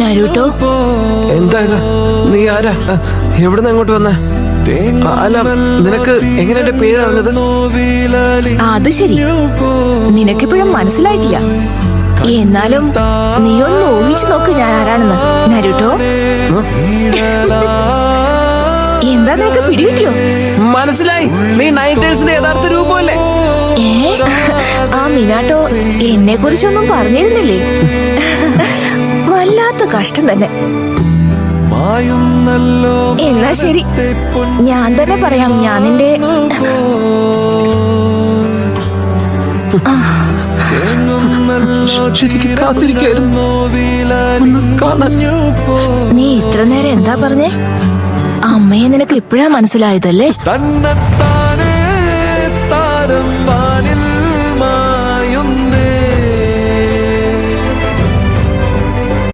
നരുട്ടോ, എന്താ ഇത്? നീ ആരാ? എവിടുന്ന് എങ്ങോട്ട് വന്നേ? അല്ല, നിനക്ക് എങ്ങനെ എന്റെ പേര് അറിഞ്ഞത്? അത് ശരി, നിനക്കിപ്പോഴും മനസ്സിലായിട്ടില്ല. എന്നാലും നീ ഒന്ന് ഊഹിച്ചു നോക്ക് ഞാൻ ആരാണെന്ന്. നരുട്ടോ, എന്താ നിനക്ക് പിടികിട്ടിയോ? മനസ്സിലായി, നീ നൈൻറ്റേഴ്സിന്റെ യഥാർത്ഥ രൂപമല്ലേ? ആ മിനാട്ടോ എന്നെ കുറിച്ചൊന്നും പറഞ്ഞിരുന്നില്ലേ? വല്ലാത്ത കഷ്ടം തന്നെ. എന്നാ ശരി, ഞാൻ തന്നെ പറയാം. ഞാൻ നിന്റെ നീ ഇത്ര നേരം എന്താ പറഞ്ഞേ? അമ്മയെ നിനക്ക് ഇപ്പോഴാ മനസ്സിലായതല്ലേ?